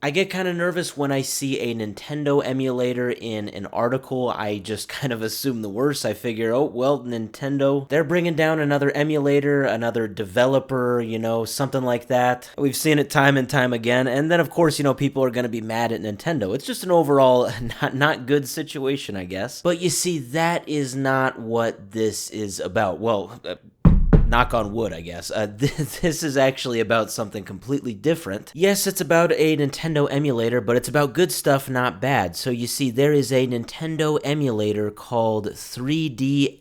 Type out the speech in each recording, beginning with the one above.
I get kind of nervous when I see a Nintendo emulator in an article. I just kind of assume the worst. I figure, oh, well, Nintendo, they're bringing down another emulator, another developer, something like that. We've seen it time and time again. And then, of course, people are going to be mad at Nintendo. It's just an overall not good situation, I guess. But you see, that is not what this is about. Well, knock on wood, I guess. This is actually about something completely different. Yes, it's about a Nintendo emulator, but it's about good stuff, not bad. So you see, there is a Nintendo emulator called 3DSEN,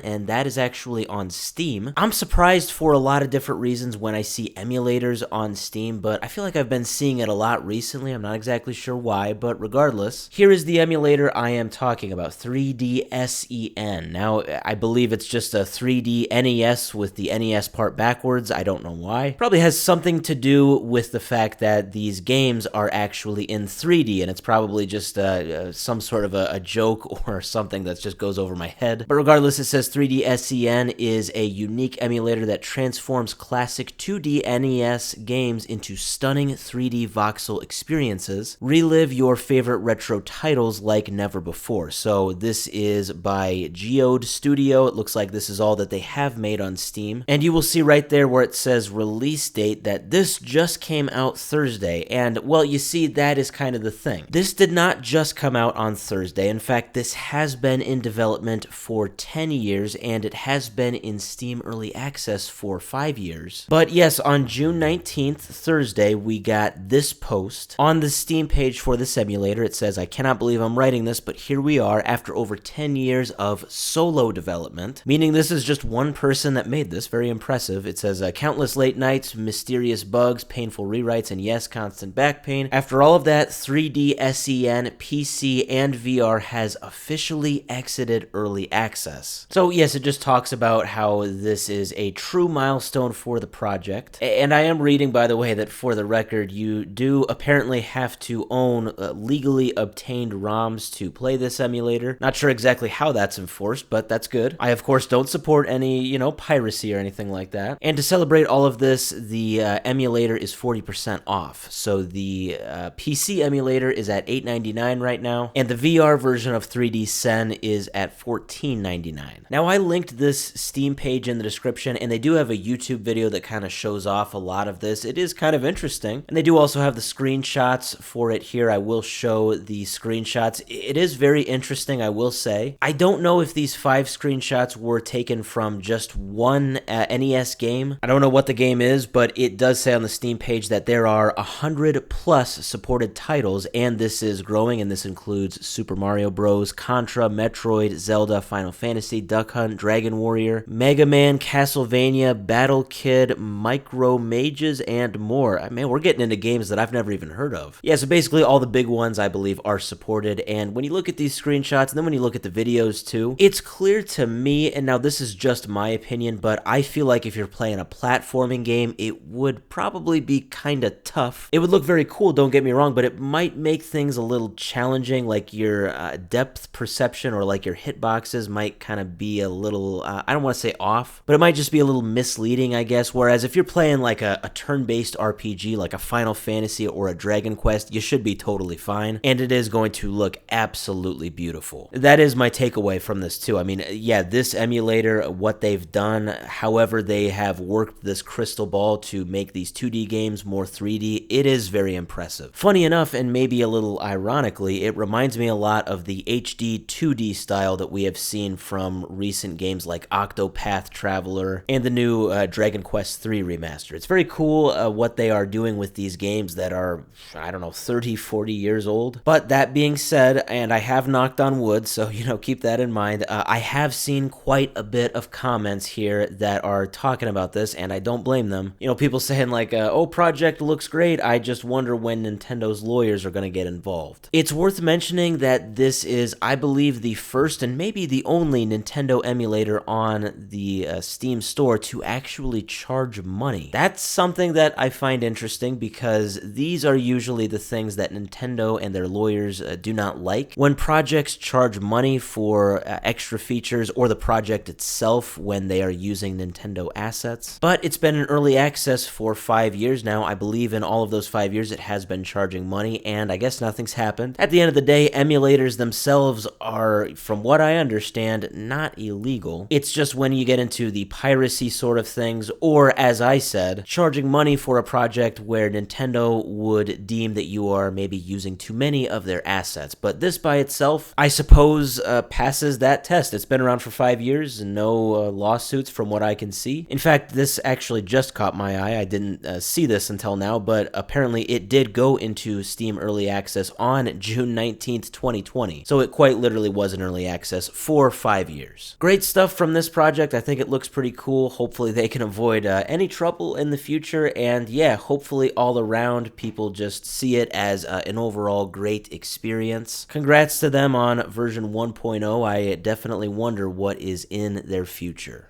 and that is actually on Steam. I'm surprised for a lot of different reasons when I see emulators on Steam, but I feel like I've been seeing it a lot recently. I'm not exactly sure why, but regardless, here is the emulator I am talking about, 3DSEN. Now, I believe it's just a 3D NES with the NES part backwards. I don't know why. Probably has something to do with the fact that these games are actually in 3D, and it's probably just some sort of a joke or something that just goes over my head. But regardless, it says 3DSEN is a unique emulator that transforms classic 2D NES games into stunning 3D voxel experiences. Relive your favorite retro titles like never before. So this is by Geod Studio. It looks like this is all that they have made on Steam. And you will see right there where it says release date that this just came out Thursday. And, well, you see, that is kind of the thing. This did not just come out on Thursday. In fact, this has been in development for 10 years, and it has been in Steam Early Access for 5 years. But yes, on June 19th, Thursday, we got this post. On the Steam page for this emulator, it says, I cannot believe I'm writing this, but here we are after over 10 years of solo development, meaning this is just one person that made this. Very impressive. It says, countless late nights, mysterious bugs, painful rewrites, and yes, constant back pain. After all of that, 3DSEN, PC, and VR has officially exited early access. So yes, it just talks about how this is a true milestone for the project. And I am reading, by the way, that for the record, you do apparently have to own legally obtained ROMs to play this emulator. Not sure exactly how that's enforced, but that's good. I, of course, don't support any, piracy or anything like that. And to celebrate all of this, the emulator is 40% off. So the PC emulator is at $8.99 right now, and the VR version of 3D Sen is at $14.99. Now, I linked this Steam page in the description, and they do have a YouTube video that kind of shows off a lot of this. It is kind of interesting, and they do also have the screenshots for it here. I will show the screenshots. It is very interesting, I will say. I don't know if these 5 screenshots were taken from just one NES game. I don't know what the game is, but it does say on the Steam page that there are 100 plus supported titles, and this is growing, and this includes Super Mario Bros., Contra, Metroid, Zelda, Final Fantasy, Duck Hunt, Dragon Warrior, Mega Man, Castlevania, Battle Kid, Micro Mages, and more. Man, we're getting into games that I've never even heard of. Yeah, so basically all the big ones, I believe, are supported, and when you look at these screenshots, and then when you look at the videos too, it's clear to me, and now this is just my opinion, but I feel like if you're playing a platforming game, it would probably be kind of tough. It would look very cool, don't get me wrong, but it might make things a little challenging, like your depth perception or like your hitboxes might kind of be a little, I don't want to say off, but it might just be a little misleading, I guess, whereas if you're playing like a turn-based RPG, like a Final Fantasy or a Dragon Quest, you should be totally fine, and it is going to look absolutely beautiful. That is my takeaway from this too. I mean, yeah, this emulator, what they've done, however they have worked this crystal ball to make these 2D games more 3D, it is very impressive. Funny enough, and maybe a little ironically, it reminds me a lot of the HD 2D style that we have seen from recent games like Octopath Traveler and the new Dragon Quest III remaster. It's very cool what they are doing with these games that are, I don't know, 30, 40 years old. But that being said, and I have knocked on wood, so, keep that in mind, I have seen quite a bit of comments here that are talking about this, and I don't blame them. People saying like, oh, project looks great, I just wonder when Nintendo's lawyers are going to get involved. It's worth mentioning that this is, I believe, the first and maybe the only Nintendo emulator on the Steam store to actually charge money. That's something that I find interesting because these are usually the things that Nintendo and their lawyers do not like. When projects charge money for extra features or the project itself, when when they are using Nintendo assets. But it's been in early access for 5 years now. I believe in all of those 5 years it has been charging money, and I guess nothing's happened. At the end of the day, emulators themselves are, from what I understand, not illegal. It's just when you get into the piracy sort of things, or as I said, charging money for a project where Nintendo would deem that you are maybe using too many of their assets. But this by itself, I suppose, passes that test. It's been around for 5 years and no lawsuits from what I can see. In fact, this actually just caught my eye. I didn't see this until now, but apparently it did go into Steam Early Access on June 19th, 2020. So it quite literally was in Early Access for 5 years. Great stuff from this project. I think it looks pretty cool. Hopefully they can avoid any trouble in the future, and yeah, hopefully all around people just see it as an overall great experience. Congrats to them on version 1.0. I definitely wonder what is in their future.